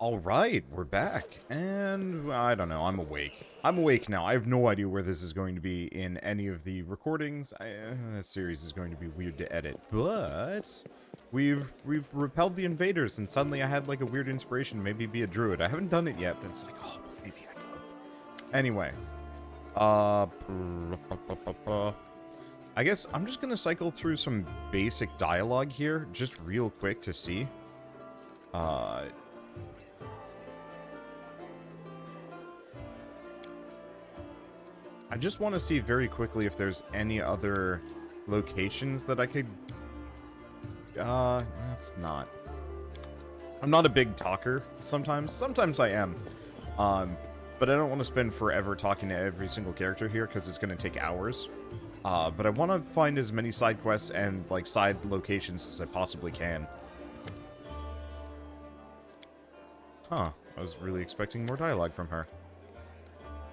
Alright, we're back, and I don't know, I'm awake. I'm awake now. I have no idea where this is going to be in any of the recordings. This series is going to be weird to edit, but we've repelled the invaders, and suddenly I had like a weird inspiration to maybe be a druid. I haven't done it yet, but it's like, oh, well, maybe I could. Anyway, I guess I'm just gonna cycle through some basic dialogue here, just real quick to see. I just want to see very quickly if there's any other locations that I could... that's not... I'm not a big talker sometimes. Sometimes I am. But I don't want to spend forever talking to every single character here because it's going to take hours. But I want to find as many side quests and, like, side locations as I possibly can. Huh. I was really expecting more dialogue from her.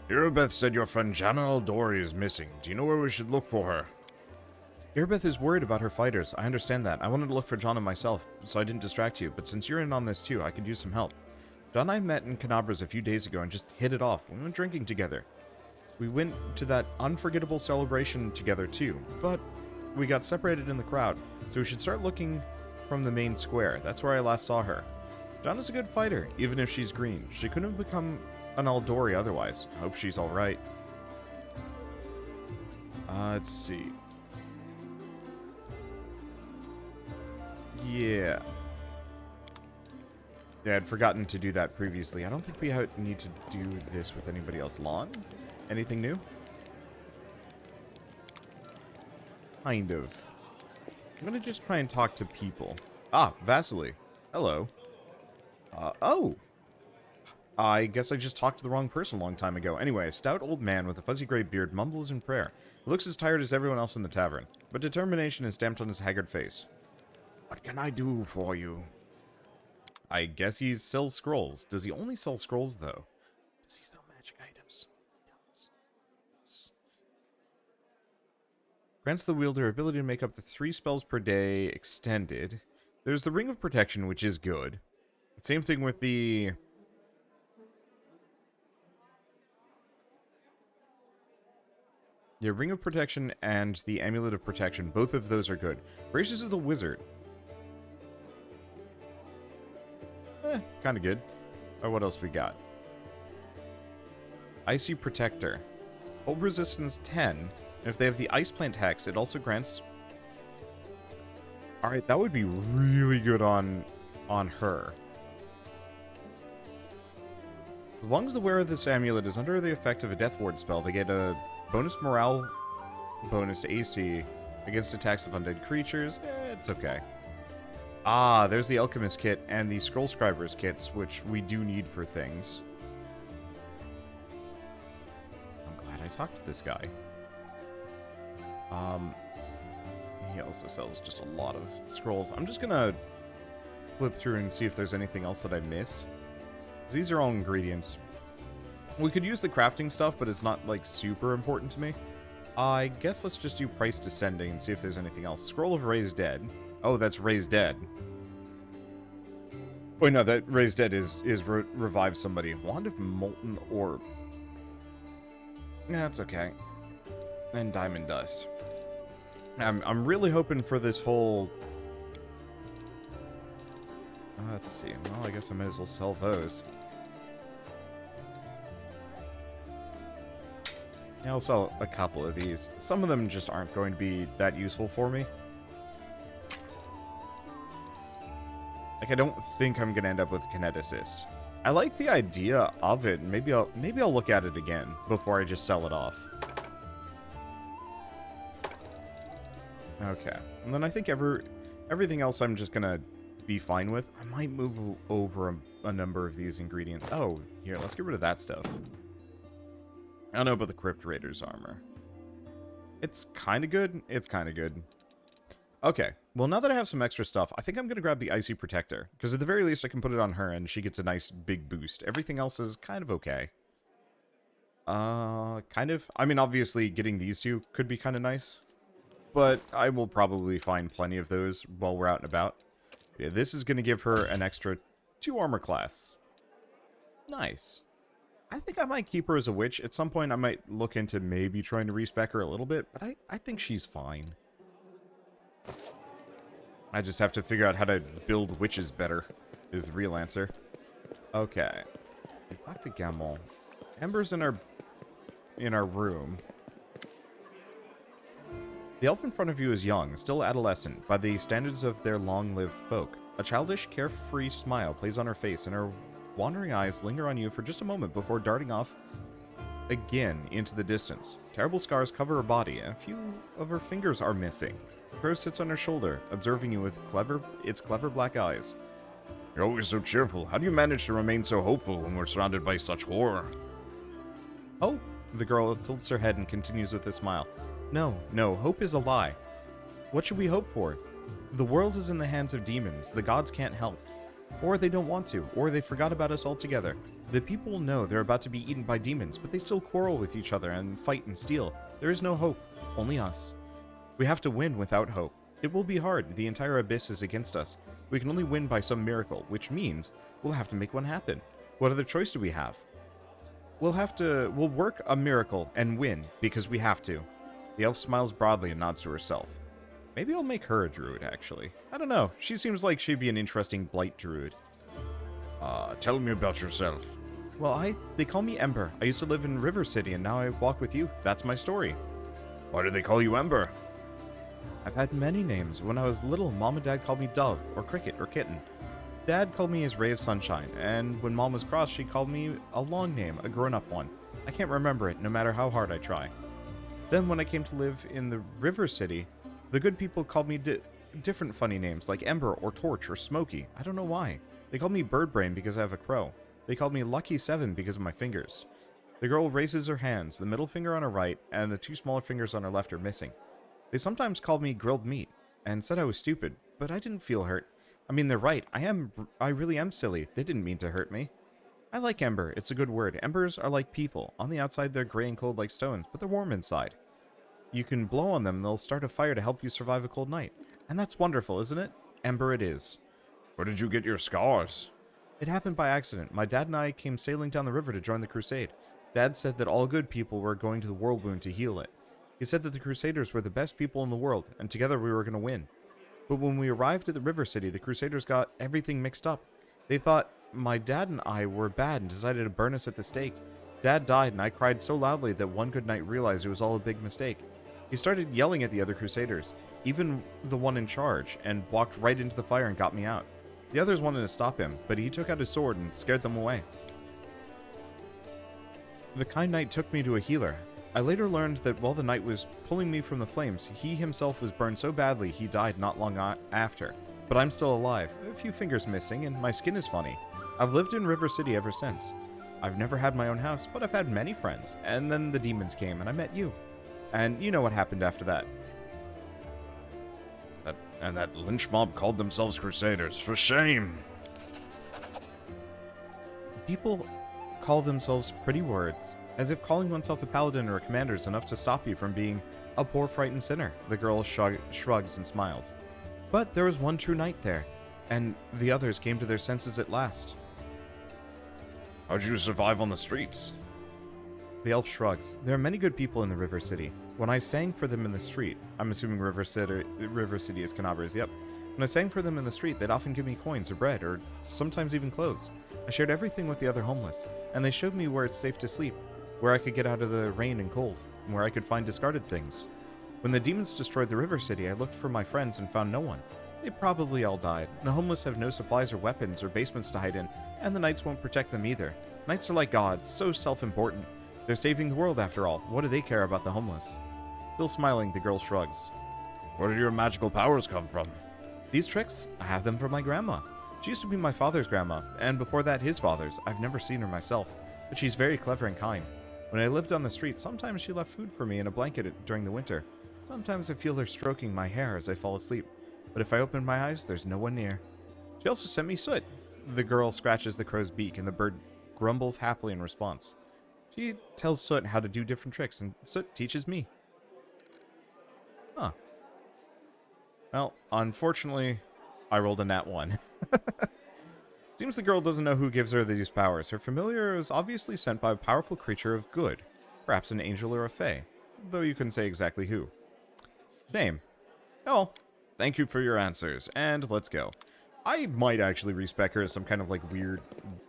Irabeth said your friend Jana Aldori is missing. Do you know where we should look for her? Irabeth is worried about her fighters. I understand that. I wanted to look for Jana myself, so I didn't distract you. But since you're in on this too, I could use some help. John and I met in Canabras a few days ago and just hit it off. We went drinking together. We went to that unforgettable celebration together too, but we got separated in the crowd, so we should start looking from the main square. That's where I last saw her. Jana's a good fighter, even if she's green. She couldn't have become an Aldori otherwise. I hope she's alright. Let's see. Yeah. Yeah, I'd forgotten to do that previously. I don't think we need to do this with anybody else. Lon? Anything new? Kind of. I'm gonna just try and talk to people. Ah, Vasily. Hello. Oh! I guess I just talked to the wrong person a long time ago. Anyway, a stout old man with a fuzzy gray beard mumbles in prayer. He looks as tired as everyone else in the tavern, but determination is stamped on his haggard face. What can I do for you? I guess he sells scrolls. Does he only sell scrolls, though? Does he sell magic items? Yes. Grants the wielder ability to make up to 3 spells per day extended. There's the Ring of Protection, which is good. Same thing with the... Yeah, Ring of Protection and the Amulet of Protection. Both of those are good. Braces of the Wizard. Kind of good. Oh, what else we got? Icy Protector. Hold resistance 10. And if they have the Ice Plant Hex, it also grants... Alright, that would be really good on her. As long as the wearer of this amulet is under the effect of a Death Ward spell, they get a bonus morale bonus to AC against attacks of undead creatures. It's okay. Ah, there's the Alchemist kit and the Scroll Scriber's kits, which we do need for things. I'm glad I talked to this guy. He also sells just a lot of scrolls. I'm just gonna flip through and see if there's anything else that I missed. These are all ingredients. We could use the crafting stuff, but it's not, like, super important to me. I guess let's just do Price Descending and see if there's anything else. Scroll of Raised Dead. Oh, that's Raised Dead. Wait, no, that Raised Dead is revive somebody. Wand of Molten Orb. That's okay. And Diamond Dust. I'm really hoping for this whole... let's see. Well, I guess I might as well sell those. Yeah, I'll sell a couple of these. Some of them just aren't going to be that useful for me. Like, I don't think I'm going to end up with a Kineticist. I like the idea of it. Maybe I'll look at it again before I just sell it off. Okay. And then I think everything else I'm just going to be fine with. I might move over a number of these ingredients. Oh, here, let's get rid of that stuff. I don't know about the Crypt Raiders armor. It's kind of good. It's kind of good. Okay. Well, now that I have some extra stuff, I think I'm going to grab the Icy Protector. Because at the very least, I can put it on her and she gets a nice big boost. Everything else is kind of okay. Kind of. I mean, obviously, getting these two could be kind of nice. But I will probably find plenty of those while we're out and about. Yeah, this is going to give her an extra 2 armor class. Nice. I think I might keep her as a witch. At some point, I might look into maybe trying to respec her a little bit, but I think she's fine. I just have to figure out how to build witches better, is the real answer. Okay. Back to Gamon. Ember's in our room. The elf in front of you is young, still adolescent, by the standards of their long-lived folk. A childish, carefree smile plays on her face, and her wandering eyes linger on you for just a moment before darting off again into the distance. Terrible scars cover her body, and a few of her fingers are missing. The crow sits on her shoulder, observing you with its clever black eyes. You're always so cheerful. How do you manage to remain so hopeful when we're surrounded by such horror? Hope? The girl tilts her head and continues with a smile. No, hope is a lie. What should we hope for? The world is in the hands of demons. The gods can't help. Or they don't want to, or they forgot about us altogether. The people know they're about to be eaten by demons, but they still quarrel with each other and fight and steal. There is no hope, only us. We have to win without hope. It will be hard. The entire abyss is against us. We can only win by some miracle, which means we'll have to make one happen. What other choice do we have? We'll work a miracle and win, because we have to. The elf smiles broadly and nods to herself. Maybe I'll make her a druid, actually. I don't know. She seems like she'd be an interesting blight druid. Tell me about yourself. Well, they call me Ember. I used to live in River City, and now I walk with you. That's my story. Why do they call you Ember? I've had many names. When I was little, Mom and Dad called me Dove, or Cricket, or Kitten. Dad called me his ray of sunshine, and when Mom was cross, she called me a long name, a grown-up one. I can't remember it, no matter how hard I try. Then when I came to live in the River City, the good people called me different funny names, like Ember, or Torch, or Smoky. I don't know why. They called me Birdbrain because I have a crow. They called me Lucky 7 because of my fingers. The girl raises her hands, the middle finger on her right, and the two smaller fingers on her left are missing. They sometimes called me Grilled Meat, and said I was stupid, but I didn't feel hurt. I mean, they're right. I really am silly. They didn't mean to hurt me. I like Ember. It's a good word. Embers are like people. On the outside, they're gray and cold like stones, but they're warm inside. You can blow on them, and they'll start a fire to help you survive a cold night. And that's wonderful, isn't it? Ember it is. Where did you get your scars? It happened by accident. My dad and I came sailing down the river to join the crusade. Dad said that all good people were going to the world wound to heal it. He said that the crusaders were the best people in the world, and together we were going to win. But when we arrived at the River City, the crusaders got everything mixed up. They thought my dad and I were bad and decided to burn us at the stake. Dad died, and I cried so loudly that one good night realized it was all a big mistake. He started yelling at the other crusaders, even the one in charge, and walked right into the fire and got me out. The others wanted to stop him, but he took out his sword and scared them away. The kind knight took me to a healer. I later learned that while the knight was pulling me from the flames, he himself was burned so badly he died not long after. But I'm still alive, a few fingers missing, and my skin is funny. I've lived in River City ever since. I've never had my own house, but I've had many friends. And then the demons came, and I met you. And you know what happened after that. That lynch mob called themselves Crusaders. For shame! People call themselves pretty words, as if calling oneself a paladin or a commander is enough to stop you from being a poor frightened sinner. The girl shrugs and smiles. But there was one true knight there, and the others came to their senses at last. How'd you survive on the streets? The elf shrugs. There are many good people in the River City. When I sang for them in the street, I'm assuming River City is Canabra's, yep. When I sang for them in the street, they'd often give me coins or bread, or sometimes even clothes. I shared everything with the other homeless, and they showed me where it's safe to sleep, where I could get out of the rain and cold, and where I could find discarded things. When the demons destroyed the River City, I looked for my friends and found no one. They probably all died. The homeless have no supplies or weapons or basements to hide in, and the knights won't protect them either. Knights are like gods, so self-important. They're saving the world after all. What do they care about the homeless? Still smiling, the girl shrugs. Where do your magical powers come from? These tricks? I have them from my grandma. She used to be my father's grandma, and before that his father's. I've never seen her myself, but she's very clever and kind. When I lived on the street, sometimes she left food for me in a blanket during the winter. Sometimes I feel her stroking my hair as I fall asleep, but if I open my eyes, there's no one near. She also sent me soot. The girl scratches the crow's beak, and the bird grumbles happily in response. She tells Soot how to do different tricks, and Soot teaches me. Huh. Well, unfortunately, I rolled a nat 1. Seems the girl doesn't know who gives her these powers. Her familiar is obviously sent by a powerful creature of good. Perhaps an angel or a fae. Though you couldn't say exactly who. Shame. Oh, thank you for your answers, and let's go. I might actually respec her as some kind of, like, weird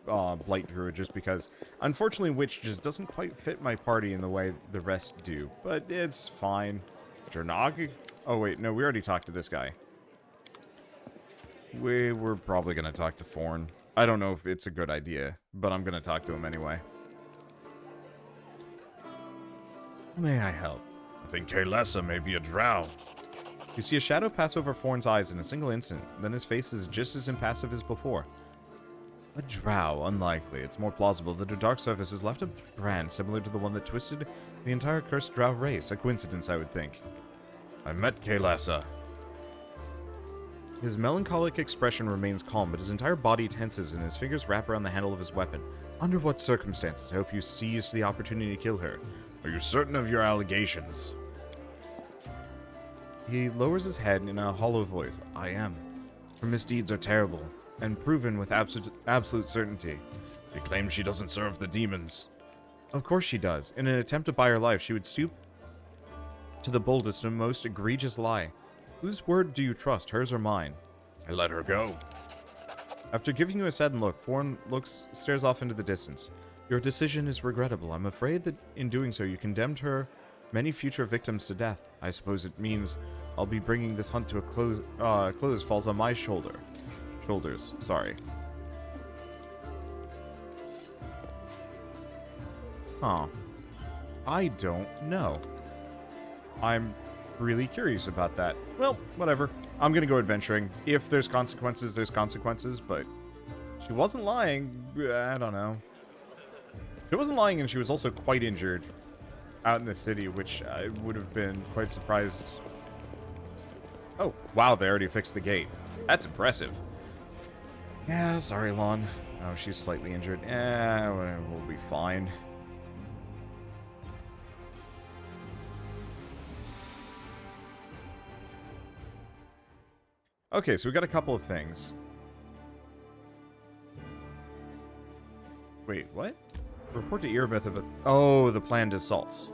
blight druid, just because, unfortunately, Witch just doesn't quite fit my party in the way the rest do. But it's fine. Jornog? Oh, wait, no, we already talked to this guy. We're probably going to talk to Forn. I don't know if it's a good idea, but I'm going to talk to him anyway. May I help? I think Kaylessa may be a drow. You see a shadow pass over Forn's eyes in a single instant, then his face is just as impassive as before. A drow, unlikely. It's more plausible that a dark surface has left a brand similar to the one that twisted the entire cursed drow race. A coincidence, I would think. I met Kaylessa. His melancholic expression remains calm, but his entire body tenses and his fingers wrap around the handle of his weapon. Under what circumstances? I hope you seized the opportunity to kill her. Are you certain of your allegations? He lowers his head in a hollow voice. I am. Her misdeeds are terrible, and proven with absolute certainty. She claims she doesn't serve the demons. Of course she does. In an attempt to buy her life, she would stoop to the boldest and most egregious lie. Whose word do you trust, hers or mine? I let her go. After giving you a sudden look, Forn stares off into the distance. Your decision is regrettable. I'm afraid that in doing so, you condemned her many future victims to death. I suppose it means I'll be bringing this hunt to a close falls on my shoulders. Sorry. Huh. I don't know. I'm really curious about that. Well, whatever. I'm gonna go adventuring. If there's consequences, there's consequences, but she wasn't lying. I don't know. She wasn't lying, and she was also quite injured out in the city, which I would have been quite surprised. Oh, wow, they already fixed the gate. That's impressive. Yeah, sorry, Lon. Oh, she's slightly injured. We'll be fine. Okay, so we got a couple of things. Wait, what? Report to Erebeth about... Oh, the planned assaults.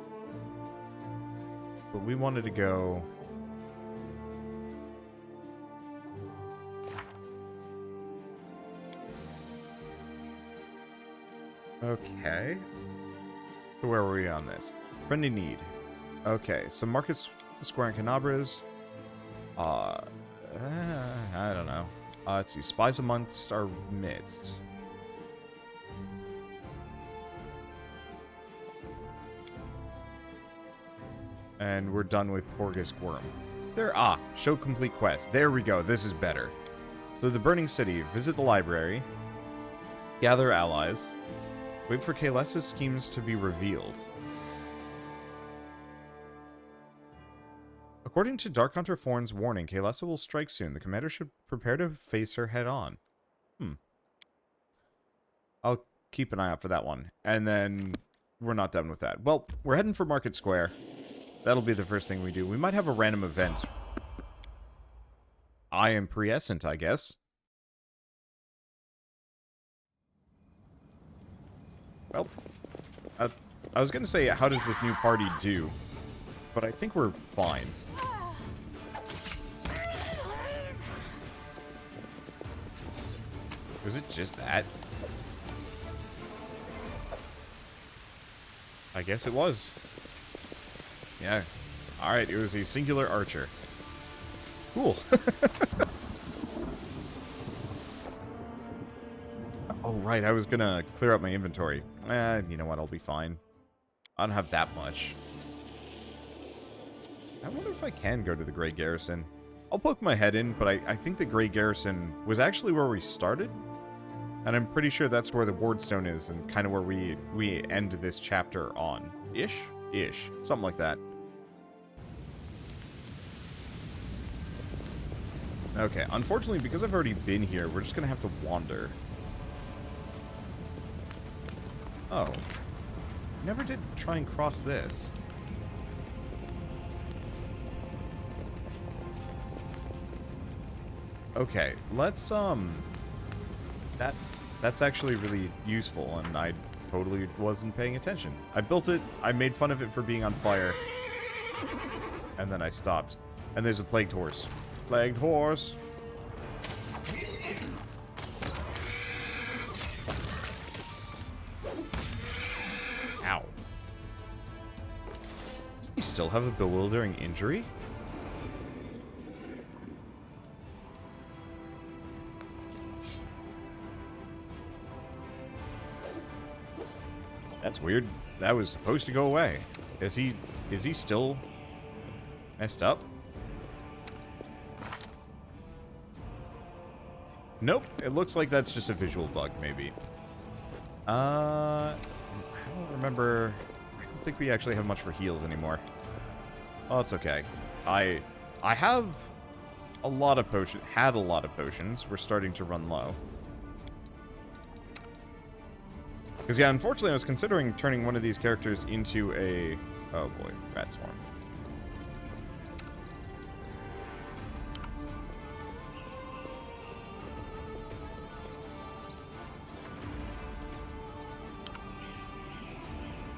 But we wanted to go... Okay. So where were we on this? Friend in need. Okay, so Market Square and Canabras. I don't know. Let's see. Spies amongst our midst. And we're done with Porgus Worm. Show complete quest. There we go. This is better. So the Burning City. Visit the library. Gather allies. Wait for Kaylessa's schemes to be revealed. According to Dark Hunter Forn's warning, Kaylessa will strike soon. The commander should prepare to face her head on. I'll keep an eye out for that one. And then we're not done with that. Well, we're heading for Market Square. That'll be the first thing we do. We might have a random event. I am prescient, I guess. Well, I was going to say, how does this new party do? But I think we're fine. Was it just that? I guess it was. Yeah. Alright, it was a singular archer. Cool. Oh, right, I was gonna clear up my inventory. You know what, I'll be fine. I don't have that much. I wonder if I can go to the Grey Garrison. I'll poke my head in, but I think the Grey Garrison was actually where we started. And I'm pretty sure that's where the Wardstone is, and kind of where we end this chapter on. Ish? Something like that. Okay, unfortunately, because I've already been here, we're just gonna have to wander. Oh. Never did try and cross this. Okay, let's That's actually really useful, and I totally wasn't paying attention. I built it, I made fun of it for being on fire, and then I stopped. And there's a plagued horse. Plagued horse! Ow. Does he still have a bewildering injury? That's weird. That was supposed to go away. Is he still messed up? Nope. It looks like that's just a visual bug, maybe. I don't remember. I don't think we actually have much for heals anymore. Oh, it's okay. I have a lot of potions. Had a lot of potions. We're starting to run low. Because, yeah, unfortunately, I was considering turning one of these characters into a... Oh, boy. Rat swarm.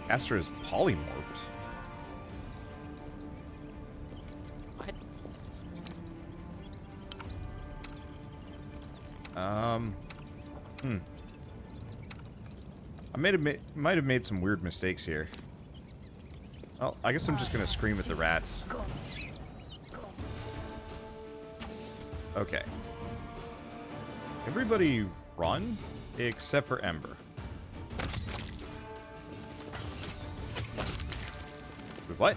Castor is polymorphed. What? I might have made some weird mistakes here. Well, I guess I'm just gonna scream at the rats. Okay. Everybody run, except for Ember. Wait, what?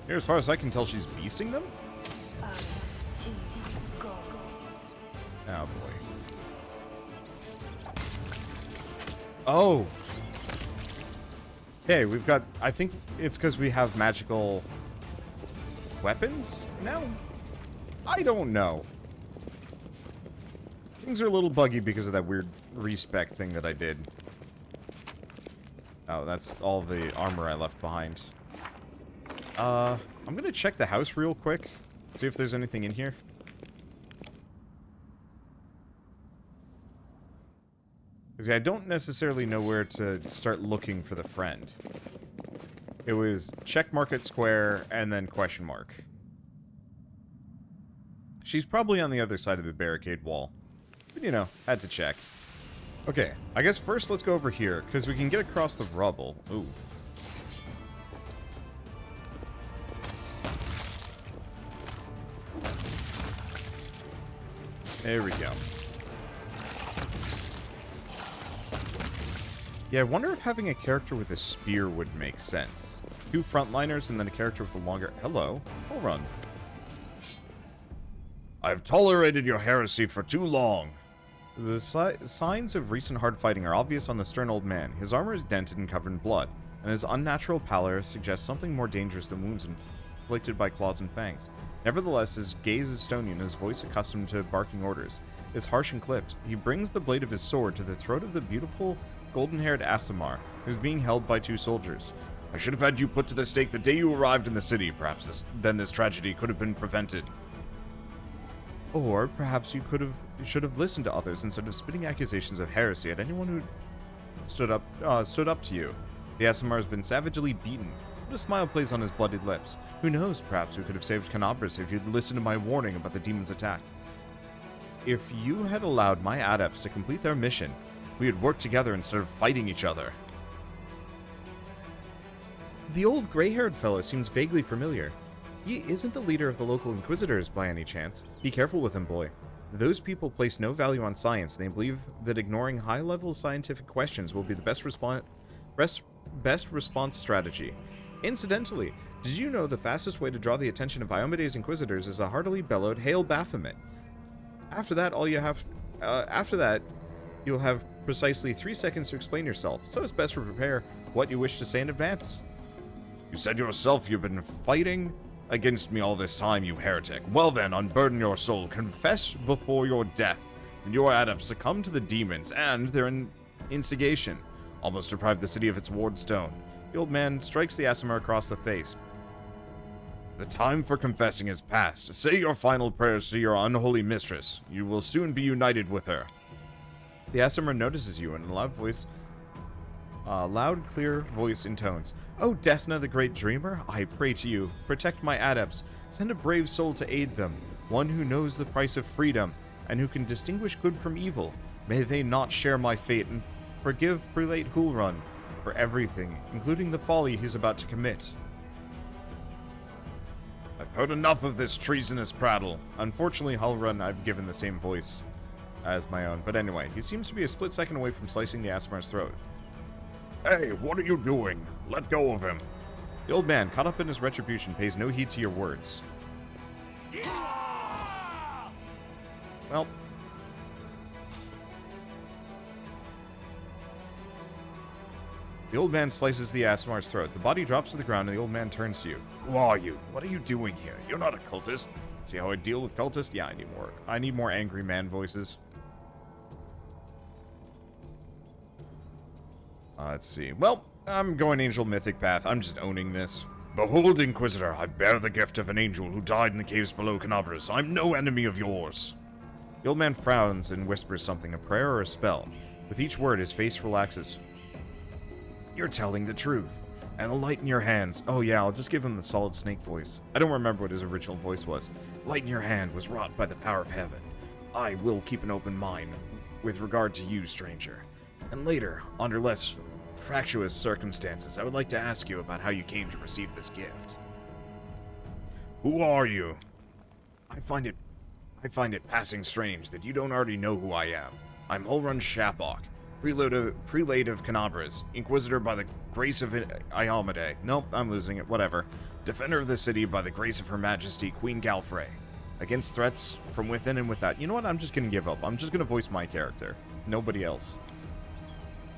Here, as far as I can tell, she's beasting them? Oh, boy. Oh! Okay, we've got... I think it's because we have magical weapons now? I don't know. Things are a little buggy because of that weird respec thing that I did. Oh, that's all the armor I left behind. I'm gonna check the house real quick. See if there's anything in here. Because I don't necessarily know where to start looking for the friend. It was check market square and then question mark. She's probably on the other side of the barricade wall. But, you know, had to check. Okay, I guess first let's go over here, because we can get across the rubble. Ooh. There we go. Yeah, I wonder if having a character with a spear would make sense. 2 frontliners and then a character with a longer... Hello. Overrun. I've tolerated your heresy for too long. The signs of recent hard fighting are obvious on the stern old man. His armor is dented and covered in blood, and his unnatural pallor suggests something more dangerous than wounds inflicted by claws and fangs. Nevertheless, his gaze is stony and his voice accustomed to barking orders is harsh and clipped. He brings the blade of his sword to the throat of the beautiful golden-haired Aasimar, who is being held by 2 soldiers. I should have had you put to the stake the day you arrived in the city. Perhaps then this tragedy could have been prevented. Or perhaps you should have listened to others instead of spitting accusations of heresy at anyone who stood up to you. The Aasimar has been savagely beaten, but a smile plays on his bloodied lips. Who knows, perhaps we could have saved Canabras if you'd listened to my warning about the demon's attack. If you had allowed my adepts to complete their mission, we had worked together instead of fighting each other. The old gray-haired fellow seems vaguely familiar. He isn't the leader of the local Inquisitors by any chance. Be careful with him, boy. Those people place no value on science, and they believe that ignoring high-level scientific questions will be the best response strategy. Incidentally, did you know the fastest way to draw the attention of Iomede's Inquisitors is a heartily bellowed Hail Baphomet? After that, you'll have precisely 3 seconds to explain yourself, so it's best to prepare what you wish to say in advance. You said yourself you've been fighting against me all this time, you heretic. Well then, unburden your soul, confess before your death, and your adepts succumb to the demons and their instigation, almost deprive the city of its ward stone. The old man strikes the Aasimar across the face. The time for confessing is past. Say your final prayers to your unholy mistress. You will soon be united with her. The Aasimar notices you in a loud voice, loud, clear voice intones. Oh, Desna, the great dreamer, I pray to you, protect my adepts. Send a brave soul to aid them, one who knows the price of freedom, and who can distinguish good from evil. May they not share my fate, and forgive Prelate Hulrun for everything, including the folly he's about to commit. I've heard enough of this treasonous prattle. Unfortunately, Hulrun, I've given the same voice as my own. But anyway, he seems to be a split second away from slicing the Aasimar's throat. Hey, what are you doing? Let go of him. The old man, caught up in his retribution, pays no heed to your words. Well. The old man slices the Aasimar's throat. The body drops to the ground, and the old man turns to you. Who are you? What are you doing here? You're not a cultist. See how I deal with cultists? Yeah, I need more angry man voices. Let's see. Well, I'm going Angel Mythic Path. I'm just owning this. Behold, Inquisitor, I bear the gift of an angel who died in the caves below Canabras. I'm no enemy of yours. The old man frowns and whispers something, a prayer or a spell. With each word, his face relaxes. You're telling the truth. And the light in your hands. Oh yeah, I'll just give him the solid snake voice. I don't remember what his original voice was. Light in your hand was wrought by the power of heaven. I will keep an open mind with regard to you, stranger. And later, under less fractious circumstances, I would like to ask you about how you came to receive this gift. Who are you? I find it passing strange that you don't already know who I am. I'm Ulrun Shapok, prelate of Canabras, Inquisitor by the grace of Iomade. Nope, I'm losing it, whatever. Defender of the city by the grace of Her Majesty, Queen Galfrey. Against threats from within and without. You know what, I'm just gonna give up. I'm just gonna voice my character. Nobody else.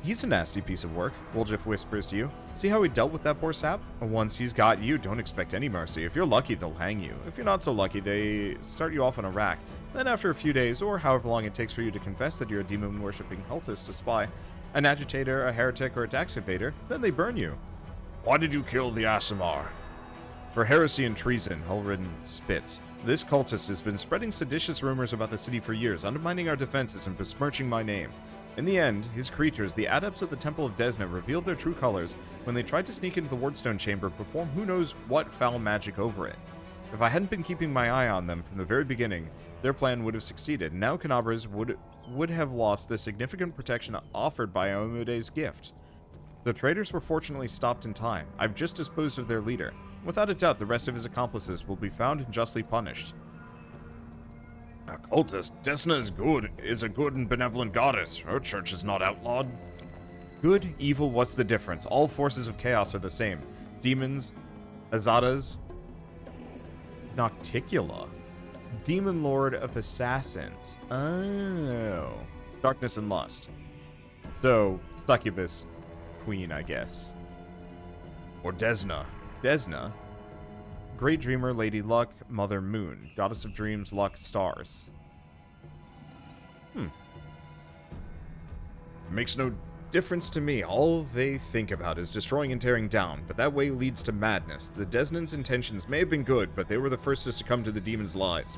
He's a nasty piece of work, Woljif whispers to you. See how he dealt with that poor sap? Once he's got you, don't expect any mercy. If you're lucky, they'll hang you. If you're not so lucky, they start you off on a rack. Then after a few days, or however long it takes for you to confess that you're a demon-worshipping cultist, a spy, an agitator, a heretic, or a tax evader, then they burn you. Why did you kill the Aasimar? For heresy and treason, Hulrun spits. This cultist has been spreading seditious rumors about the city for years, undermining our defenses and besmirching my name. In the end, his creatures, the adepts of the Temple of Desna, revealed their true colors when they tried to sneak into the Wardstone Chamber and perform who knows what foul magic over it. If I hadn't been keeping my eye on them from the very beginning, their plan would have succeeded. Now Canabras would have lost the significant protection offered by Iomede's gift. The traitors were fortunately stopped in time. I've just disposed of their leader. Without a doubt, the rest of his accomplices will be found and justly punished. A cultist? Desna is a good and benevolent goddess. Her church is not outlawed. Good, evil, what's the difference? All forces of chaos are the same. Demons, Azadas, Nocticula, Demon Lord of Assassins. Oh. Darkness and Lust. So, Succubus Queen, I guess. Or Desna. Desna? Great Dreamer, Lady Luck, Mother Moon, Goddess of Dreams, Luck, Stars. Makes no difference to me. All they think about is destroying and tearing down, but that way leads to madness. The Desnans' intentions may have been good, but they were the first to succumb to the demon's lies.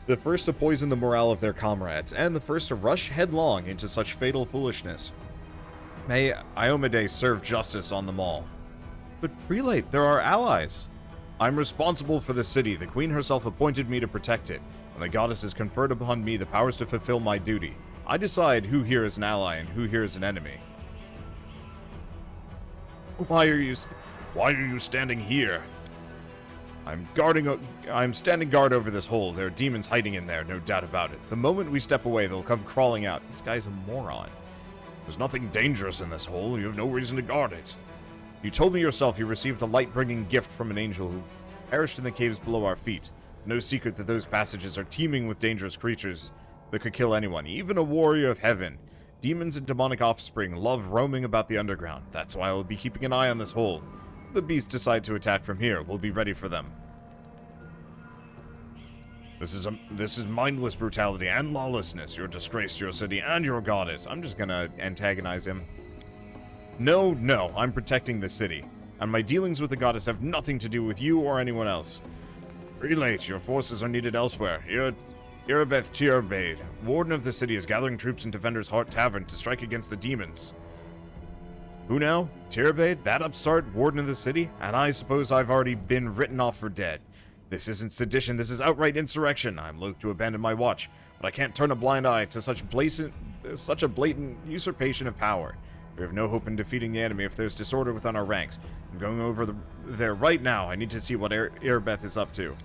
The first to poison the morale of their comrades, and the first to rush headlong into such fatal foolishness. May Iomade serve justice on them all. But Prelate, there are allies. I'm responsible for the city. The Queen herself appointed me to protect it, and the goddess has conferred upon me the powers to fulfill my duty. I decide who here is an ally and who here is an enemy. Why are you standing here? I'm standing guard over this hole. There are demons hiding in there, no doubt about it. The moment we step away, they'll come crawling out. This guy's a moron. There's nothing dangerous in this hole. You have no reason to guard it. You told me yourself you received a light-bringing gift from an angel who perished in the caves below our feet. It's no secret that those passages are teeming with dangerous creatures that could kill anyone, even a warrior of heaven. Demons and demonic offspring love roaming about the underground. That's why I will be keeping an eye on this hole. If the beasts decide to attack from here, we'll be ready for them. This is mindless brutality and lawlessness. You're a disgrace to your city and your goddess. I'm just gonna antagonize him. No, I'm protecting the city. and my dealings with the goddess have nothing to do with you or anyone else. Prelate, your forces are needed elsewhere. Irabeth Tierbade, warden of the city, is gathering troops in Defender's Heart Tavern to strike against the demons. Who now? Tierbade, that upstart, warden of the city? And I suppose I've already been written off for dead. This isn't sedition, this is outright insurrection. I'm loath to abandon my watch, but I can't turn a blind eye to such a blatant usurpation of power. We have no hope in defeating the enemy if there's disorder within our ranks. I'm going over there right now. I need to see what Irabeth is up to.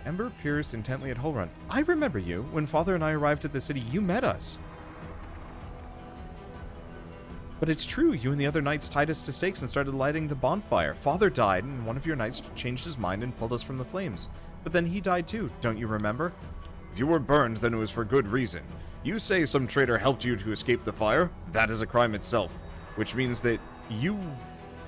Ember peers intently at Hullrun. I remember you. When Father and I arrived at the city, you met us. But it's true, you and the other knights tied us to stakes and started lighting the bonfire. Father died, and one of your knights changed his mind and pulled us from the flames. But then he died too, don't you remember? If you were burned, then it was for good reason. You say some traitor helped you to escape the fire? That is a crime itself, which means that you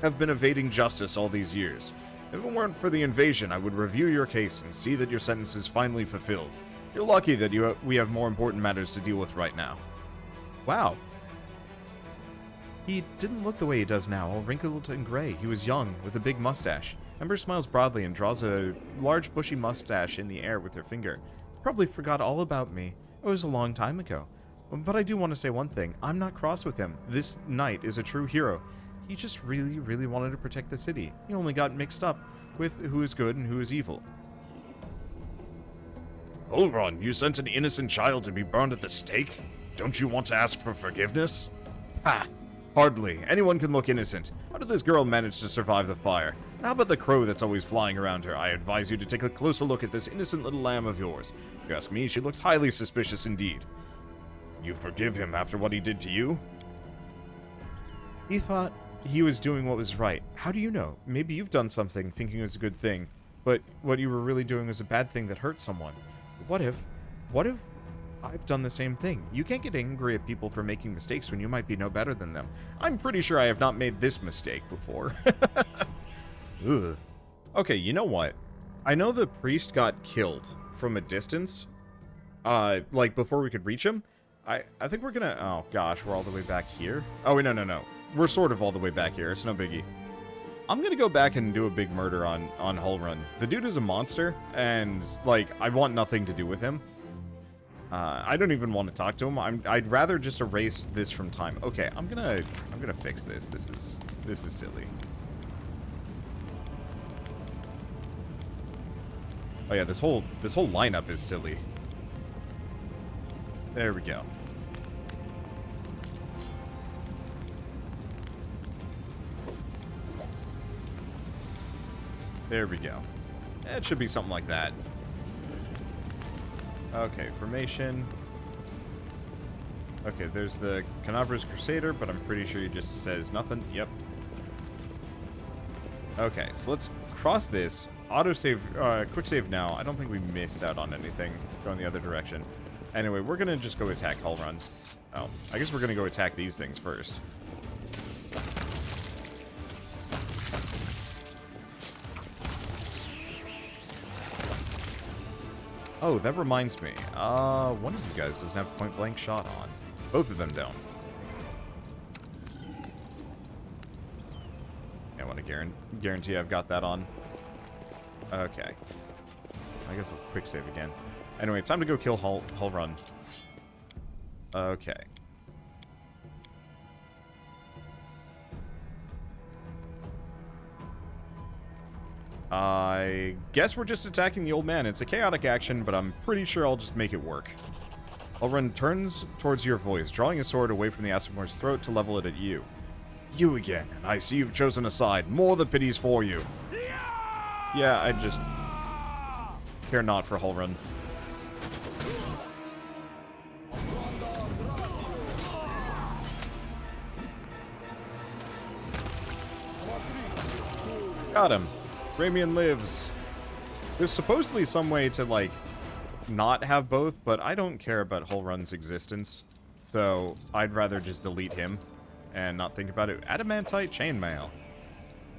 have been evading justice all these years. If it weren't for the invasion, I would review your case and see that your sentence is finally fulfilled. You're lucky that we have more important matters to deal with right now. Wow. He didn't look the way he does now, all wrinkled and gray. He was young, with a big mustache. Ember smiles broadly and draws a large bushy mustache in the air with her finger. Probably forgot all about me. It was a long time ago. But I do want to say one thing. I'm not cross with him. This knight is a true hero. He just really, really wanted to protect the city. He only got mixed up with who is good and who is evil. Overrun, you sent an innocent child to be burned at the stake? Don't you want to ask for forgiveness? Ha! Hardly. Anyone can look innocent. How did this girl manage to survive the fire? And how about the crow that's always flying around her? I advise you to take a closer look at this innocent little lamb of yours. If you ask me, she looks highly suspicious indeed. You forgive him after what he did to you? He thought he was doing what was right. How do you know? Maybe you've done something thinking it was a good thing, but what you were really doing was a bad thing that hurt someone. What if I've done the same thing? You can't get angry at people for making mistakes when you might be no better than them. I'm pretty sure I have not made this mistake before. Ugh. Okay, you know what? I know the priest got killed from a distance, like before we could reach him. I think we're gonna, oh gosh, we're all the way back here. Oh, wait, no. We're sort of all the way back here. It's no biggie. I'm gonna go back and do a big murder on Hullrun. The dude is a monster, and, like, I want nothing to do with him. I don't even want to talk to him. I'd rather just erase this from time. Okay, I'm gonna fix this. This is silly. Oh yeah, this whole lineup is silly. There we go. There we go. It should be something like that. Okay, formation. Okay, there's the Canabra's Crusader, but I'm pretty sure he just says nothing. Yep. Okay, so let's cross this. Autosave, quick save now. I don't think we missed out on anything going the other direction. Anyway, we're gonna just go attack Hullrun. Oh, I guess we're gonna go attack these things first. Oh, that reminds me. One of you guys doesn't have point blank shot on. Both of them don't. I want to guarantee I've got that on. Okay. I guess I'll quick save again. Anyway, time to go kill Hullrun. Okay. I guess we're just attacking the old man. It's a chaotic action, but I'm pretty sure I'll just make it work. Hullrun turns towards your voice, drawing his sword away from the Asimor's throat to level it at you. You again, and I see you've chosen a side. More the pities for you. Yeah, I just care not for Hullrun. Got him. Ramian lives. There's supposedly some way to, like, not have both, but I don't care about Hullrun's existence. So, I'd rather just delete him and not think about it. Adamantite chainmail.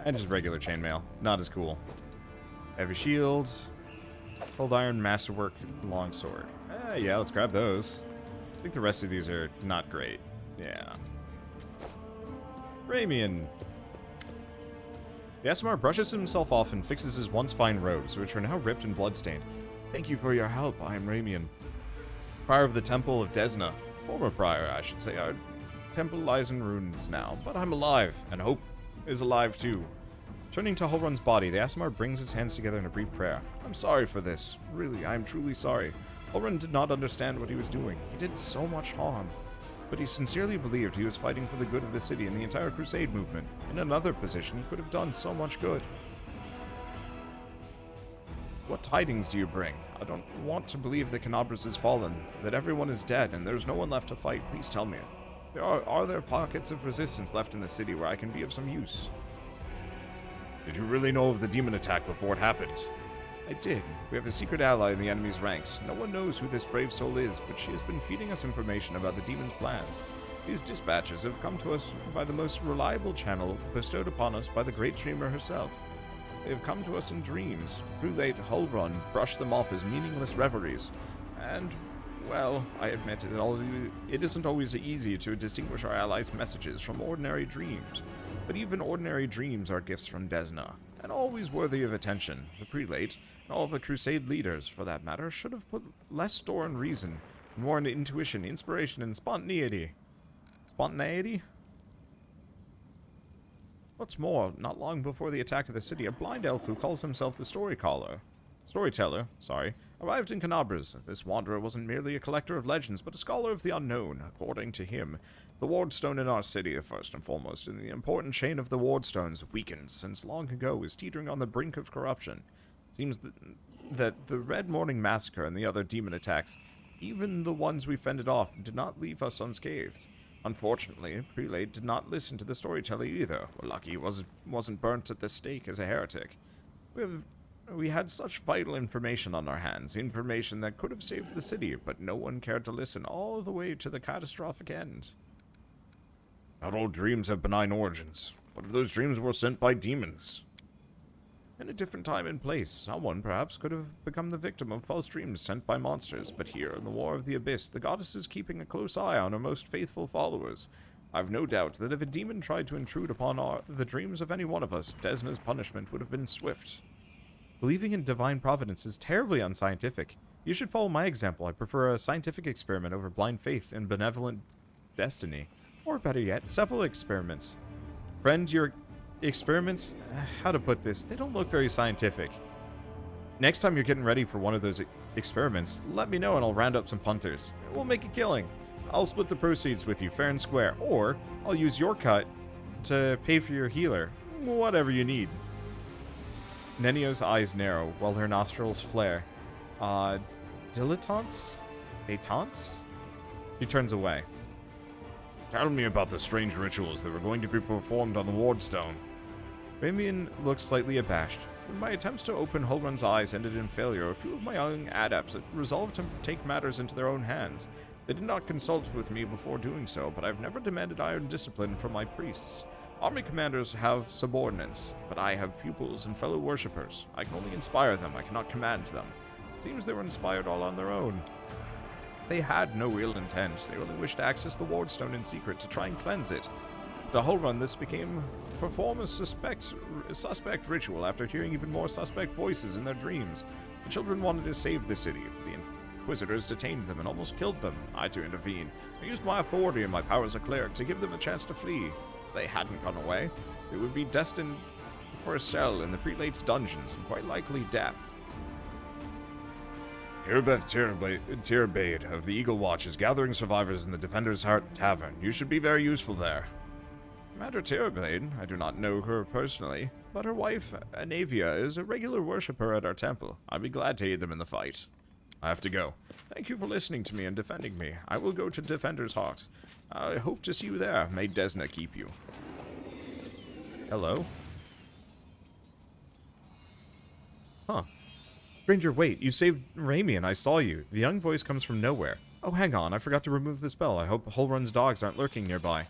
And just regular chainmail. Not as cool. Heavy shield. Cold iron, masterwork, longsword. Yeah, let's grab those. I think the rest of these are not great. Yeah. Ramian. The Aasimar brushes himself off and fixes his once fine robes, which are now ripped and bloodstained. Thank you for your help. I am Ramian, prior of the Temple of Desna. Former prior, I should say. Our temple lies in ruins now, but I'm alive, and hope is alive too. Turning to Hulrun's body, the Aasimar brings his hands together in a brief prayer. I'm sorry for this. Really, I am truly sorry. Hulrun did not understand what he was doing. He did so much harm. But he sincerely believed he was fighting for the good of the city and the entire Crusade movement. In another position, he could have done so much good. What tidings do you bring? I don't want to believe that Canabras has fallen, that everyone is dead, and there's no one left to fight. Please tell me. Are there pockets of resistance left in the city where I can be of some use? Did you really know of the demon attack before it happened? I did. We have a secret ally in the enemy's ranks. No one knows who this brave soul is, but she has been feeding us information about the demon's plans. These dispatches have come to us by the most reliable channel bestowed upon us by the great dreamer herself. They have come to us in dreams. Prelate Hulrun brushed them off as meaningless reveries. And, well, I admit it isn't always easy to distinguish our allies' messages from ordinary dreams. But even ordinary dreams are gifts from Desna, and always worthy of attention. The prelate, and all the crusade leaders, for that matter, should have put less store in reason, and more into intuition, inspiration, and spontaneity. Spontaneity? What's more, not long before the attack of the city, a blind elf who calls himself the storyteller, arrived in Canabras. This wanderer wasn't merely a collector of legends, but a scholar of the unknown. According to him, the wardstone in our city, first and foremost, and the important chain of the wardstones, weakened since long ago, is teetering on the brink of corruption. It seems that the Red Morning Massacre and the other demon attacks, even the ones we fended off, did not leave us unscathed. Unfortunately, Prelate did not listen to the storyteller either. We're lucky he wasn't burnt at the stake as a heretic. We had such vital information on our hands, information that could have saved the city, but no one cared to listen all the way to the catastrophic end. Not all dreams have benign origins. What if those dreams were sent by demons? In a different time and place, someone perhaps could have become the victim of false dreams sent by monsters, but here, in the War of the Abyss, the goddess is keeping a close eye on her most faithful followers. I've no doubt that if a demon tried to intrude upon the dreams of any one of us, Desna's punishment would have been swift. Believing in divine providence is terribly unscientific. You should follow my example. I prefer a scientific experiment over blind faith and benevolent destiny. Or better yet, several experiments. Friend, your experiments, how to put this, they don't look very scientific. Next time you're getting ready for one of those experiments, let me know and I'll round up some punters. We'll make a killing. I'll split the proceeds with you fair and square, or I'll use your cut to pay for your healer. Whatever you need. Nenio's eyes narrow, while her nostrils flare. Dilettantes? Détentes? She turns away. Tell me about the strange rituals that were going to be performed on the wardstone. Ramian looks slightly abashed. When my attempts to open Hulrun's eyes ended in failure, a few of my young adepts resolved to take matters into their own hands. They did not consult with me before doing so, but I've never demanded iron discipline from my priests. Army commanders have subordinates, but I have pupils and fellow worshippers. I can only inspire them, I cannot command them. It seems they were inspired all on their own. They had no ill intent, they only wished to access the wardstone in secret to try and cleanse it. The Hulrun, this became perform a suspect ritual after hearing even more suspect voices in their dreams. The children wanted to save the city. The Inquisitors detained them and almost killed them. I had to intervene. I used my authority and my power as a cleric to give them a chance to flee. If they hadn't gone away, they would be destined for a cell in the prelate's dungeons and quite likely death. Irbeth Tierbade of the Eagle Watch is gathering survivors in the Defender's Heart Tavern. You should be very useful there. Commander Tierbade, I do not know her personally, but her wife, Anavia, is a regular worshipper at our temple. I'd be glad to aid them in the fight. I have to go. Thank you for listening to me and defending me. I will go to Defender's Heart. I hope to see you there. May Desna keep you. Hello? Huh. Stranger, wait. You saved Ramian. I saw you. The young voice comes from nowhere. Oh, hang on. I forgot to remove the spell. I hope Hulrun's dogs aren't lurking nearby.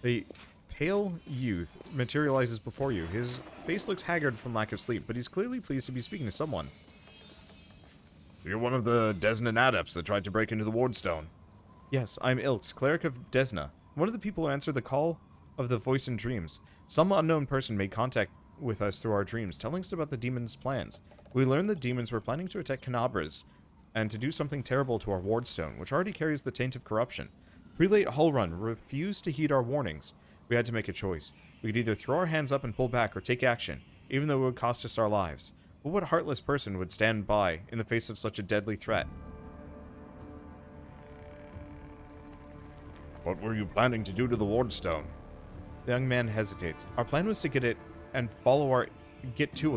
The pale youth materializes before you. His face looks haggard from lack of sleep, but he's clearly pleased to be speaking to someone. You're one of the Desna adepts that tried to break into the wardstone. Yes, I'm Ilks, cleric of Desna. One of the people who answered the call of the voice in dreams. Some unknown person made contact with us through our dreams, telling us about the demons' plans. We learned the demons were planning to attack Canabras and to do something terrible to our wardstone, which already carries the taint of corruption. Prelate Hullrun refused to heed our warnings. We had to make a choice. We could either throw our hands up and pull back or take action, even though it would cost us our lives. But what heartless person would stand by in the face of such a deadly threat? What were you planning to do to the wardstone? The young man hesitates. Our plan was to get to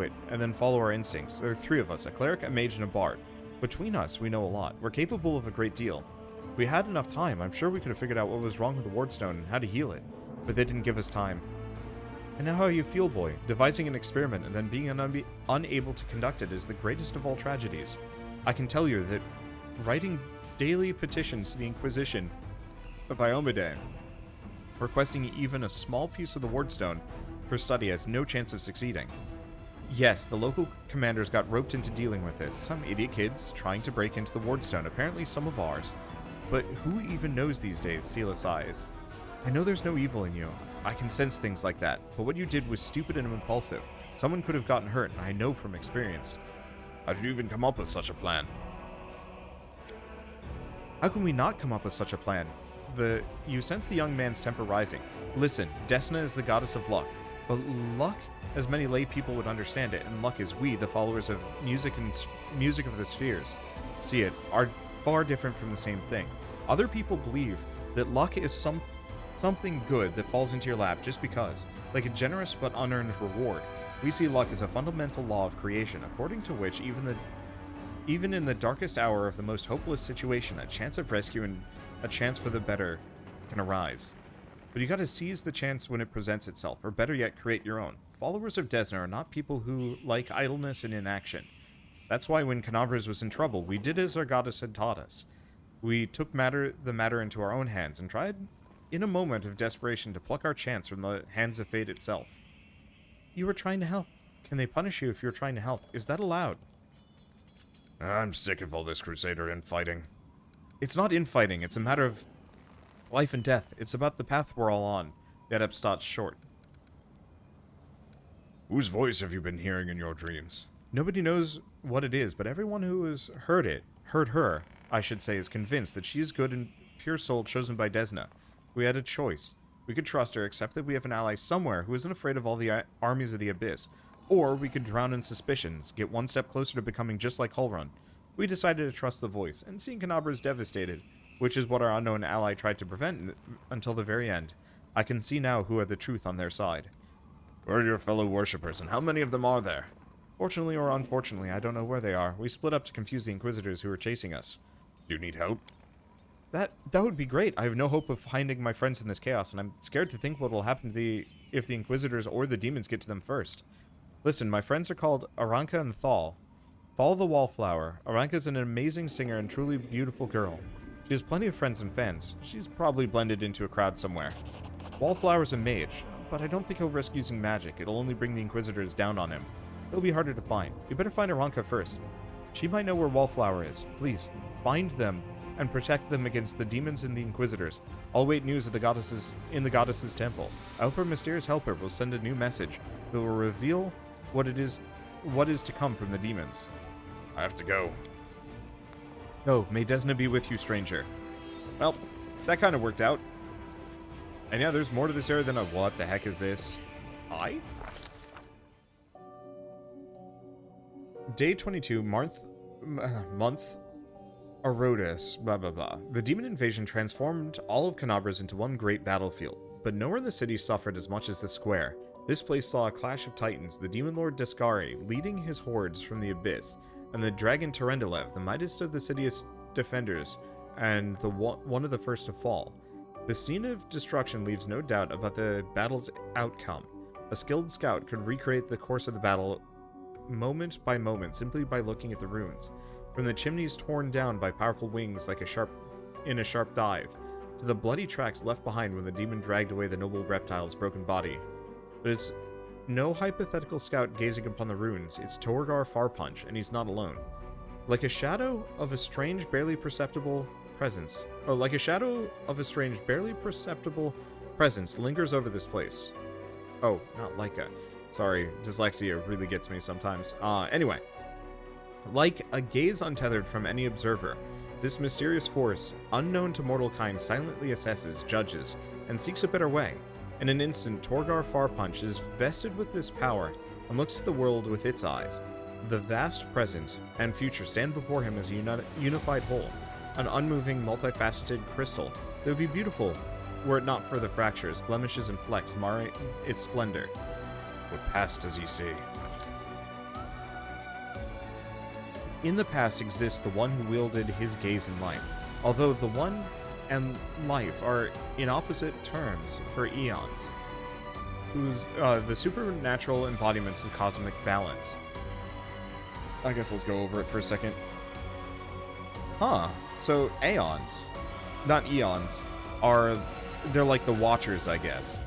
it, and then follow our instincts. There are 3 of us, a cleric, a mage, and a bard. Between us, we know a lot. We're capable of a great deal. If we had enough time, I'm sure we could have figured out what was wrong with the wardstone and how to heal it. But they didn't give us time. And now how you feel, boy. Devising an experiment and then being unable to conduct it is the greatest of all tragedies. I can tell you that writing daily petitions to the Inquisition of Iomade, requesting even a small piece of the wardstone for study has no chance of succeeding. Yes, the local commanders got roped into dealing with this. Some idiot kids trying to break into the wardstone, apparently some of ours. But who even knows these days, Zeal sighs. I know there's no evil in you. I can sense things like that, but what you did was stupid and impulsive. Someone could have gotten hurt, and I know from experience. How did you even come up with such a plan? How can we not come up with such a plan? You sense the young man's temper rising. Listen, Desna is the goddess of luck, but luck, as many lay people would understand it, and luck is we, the followers of music of the spheres, see it, are far different from the same thing. Other people believe that luck is something good that falls into your lap just because, like a generous but unearned reward. We see luck as a fundamental law of creation, according to which even in the darkest hour of the most hopeless situation, a chance of rescue and a chance for the better can arise. But you gotta seize the chance when it presents itself, or better yet, create your own. Followers of Desna are not people who like idleness and inaction. That's why when Canabras was in trouble, we did as our goddess had taught us. We took the matter into our own hands and tried, in a moment of desperation, to pluck our chance from the hands of fate itself. You were trying to help. Can they punish you if you're trying to help? Is that allowed? I'm sick of all this crusader infighting. It's not infighting, it's a matter of life and death. It's about the path we're all on. The adept stops short. Whose voice have you been hearing in your dreams? Nobody knows what it is, but everyone who has heard her, I should say, is convinced that she is good and pure soul chosen by Desna. We had a choice. We could trust her, except that we have an ally somewhere who isn't afraid of all the armies of the Abyss. Or we could drown in suspicions, get one step closer to becoming just like Hullrun. We decided to trust the voice, and seeing Canabras devastated, which is what our unknown ally tried to prevent until the very end, I can see now who had the truth on their side. Where are your fellow worshippers, and how many of them are there? Fortunately or unfortunately, I don't know where they are. We split up to confuse the Inquisitors who were chasing us. Do you need help? That would be great. I have no hope of finding my friends in this chaos, and I'm scared to think what will happen if the Inquisitors or the demons get to them first. Listen, my friends are called Aranka and Thal. Thal the Wallflower. Aranka is an amazing singer and truly beautiful girl. She has plenty of friends and fans. She's probably blended into a crowd somewhere. Wallflower's a mage, but I don't think he'll risk using magic. It'll only bring the Inquisitors down on him. It'll be harder to find. You better find Aranka first. She might know where Wallflower is. Please, find them and protect them against the demons and the Inquisitors. I'll await news of the goddesses in the goddess's temple. I hope her mysterious helper will send a new message that will reveal what is to come from the demons. I have to go. Go, may Desna be with you, stranger. Well, that kind of worked out. And yeah, there's more to this area than a what the heck is this? Hi? Day 22, month Arodus, blah blah blah. The demon invasion transformed all of Canabras into one great battlefield, but nowhere in the city suffered as much as the square. This place saw a clash of titans, the demon lord Descari leading his hordes from the abyss, and the dragon Terendelev, the mightiest of the city's defenders, and one of the first to fall. The scene of destruction leaves no doubt about the battle's outcome. A skilled scout could recreate the course of the battle moment by moment simply by looking at the runes. From the chimneys torn down by powerful wings like a sharp dive, to the bloody tracks left behind when the demon dragged away the noble reptile's broken body. But it's no hypothetical scout gazing upon the runes, it's Torgar Farpunch, and he's not alone. Like a shadow of a strange, barely perceptible presence presence lingers over this place. Oh, not Leica. Sorry, dyslexia really gets me sometimes. Anyway. Like a gaze untethered from any observer, this mysterious force, unknown to mortal kind, silently assesses, judges, and seeks a better way. In an instant, Torgar Farpunch is vested with this power and looks at the world with its eyes. The vast present and future stand before him as a unified whole, an unmoving, multifaceted crystal that would be beautiful were it not for the fractures, blemishes, and flecks marring its splendor. What past does he see? In the past exists the one who wielded his gaze in life, although the one and life are in opposite terms for eons, who's the supernatural embodiments of cosmic balance. I guess let's go over it for a second. Huh, so aeons, not eons, they're like the watchers, I guess.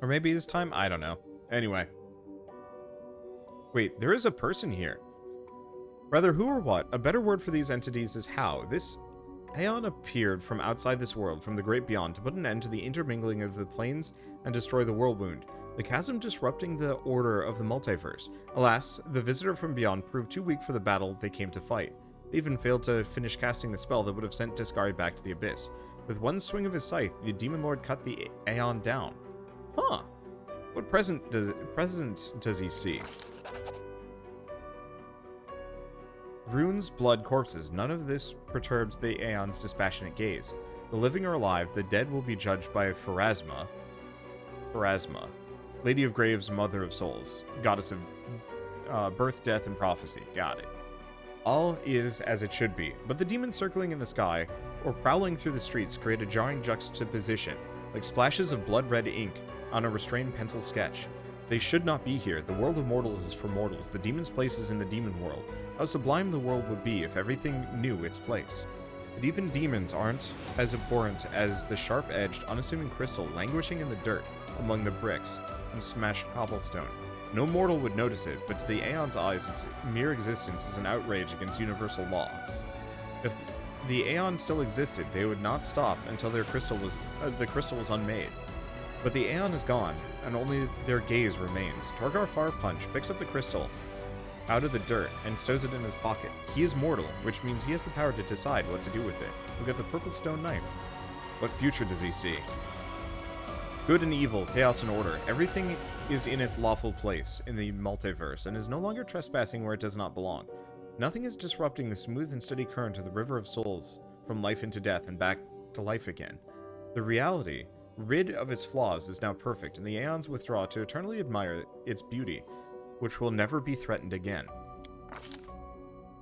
Or maybe this time? I don't know. Anyway. Wait, there is a person here. Rather, who or what? A better word for these entities is how. This Aeon appeared from outside this world, from the great beyond, to put an end to the intermingling of the planes and destroy the world wound, the chasm disrupting the order of the multiverse. Alas, the visitor from beyond proved too weak for the battle they came to fight. They even failed to finish casting the spell that would have sent Discari back to the abyss. With one swing of his scythe, the Demon Lord cut the Aeon down. Huh. What present does he see? Runes, blood, corpses. None of this perturbs the Aeon's dispassionate gaze. The living are alive, the dead will be judged by Pharasma, Lady of Graves, Mother of Souls, Goddess of birth, death, and prophecy. Got it. All is as it should be, but the demons circling in the sky or prowling through the streets create a jarring juxtaposition, like splashes of blood-red ink on a restrained pencil sketch. They should not be here. The world of mortals is for mortals. The demon's place is in the demon world. How sublime the world would be if everything knew its place. But even demons aren't as abhorrent as the sharp-edged, unassuming crystal languishing in the dirt among the bricks and smashed cobblestone. No mortal would notice it, but to the Aeon's eyes, its mere existence is an outrage against universal laws. If the Aeon still existed, they would not stop until the crystal was unmade. But the Aeon is gone, and only their gaze remains. Torgar Farpunch picks up the crystal out of the dirt and stows it in his pocket. He is mortal, which means he has the power to decide what to do with it. Look at the purple stone knife. What future does he see? Good and evil, chaos and order. Everything is in its lawful place in the multiverse and is no longer trespassing where it does not belong. Nothing is disrupting the smooth and steady current of the river of souls from life into death and back to life again. The reality, rid of its flaws, is now perfect, and the Aeons withdraw to eternally admire its beauty, which will never be threatened again.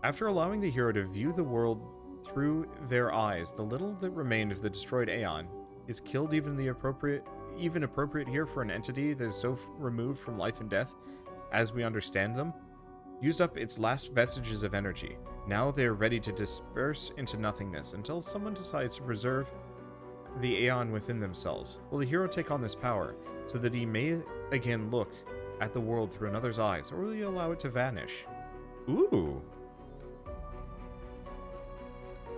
After allowing the hero to view the world through their eyes, the little that remained of the destroyed Aeon is killed. Even appropriate here for an entity that is so removed from life and death as we understand them, used up its last vestiges of energy. Now they are ready to disperse into nothingness until someone decides to preserve the Aeon within themselves. Will the hero take on this power so that he may again look at the world through another's eyes, or will he allow it to vanish? Ooh.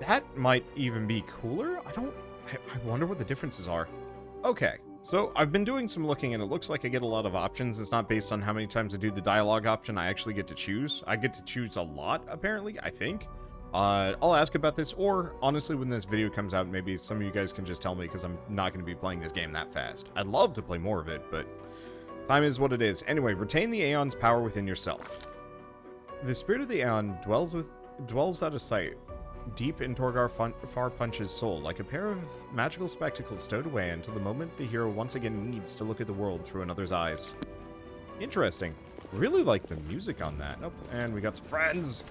That might even be cooler? I wonder what the differences are. Okay, so I've been doing some looking, and it looks like I get a lot of options. It's not based on how many times I do the dialogue option. I actually get to choose. I get to choose a lot, apparently, I think. I'll ask about this, or honestly, when this video comes out, maybe some of you guys can just tell me, because I'm not going to be playing this game that fast. I'd love to play more of it, but time is what it is. Anyway, retain the Aeon's power within yourself. The spirit of the Aeon dwells out of sight, deep in Torgar Farpunch's soul, like a pair of magical spectacles stowed away until the moment the hero once again needs to look at the world through another's eyes. Interesting. Really like the music on that. Oh, and we got some friends.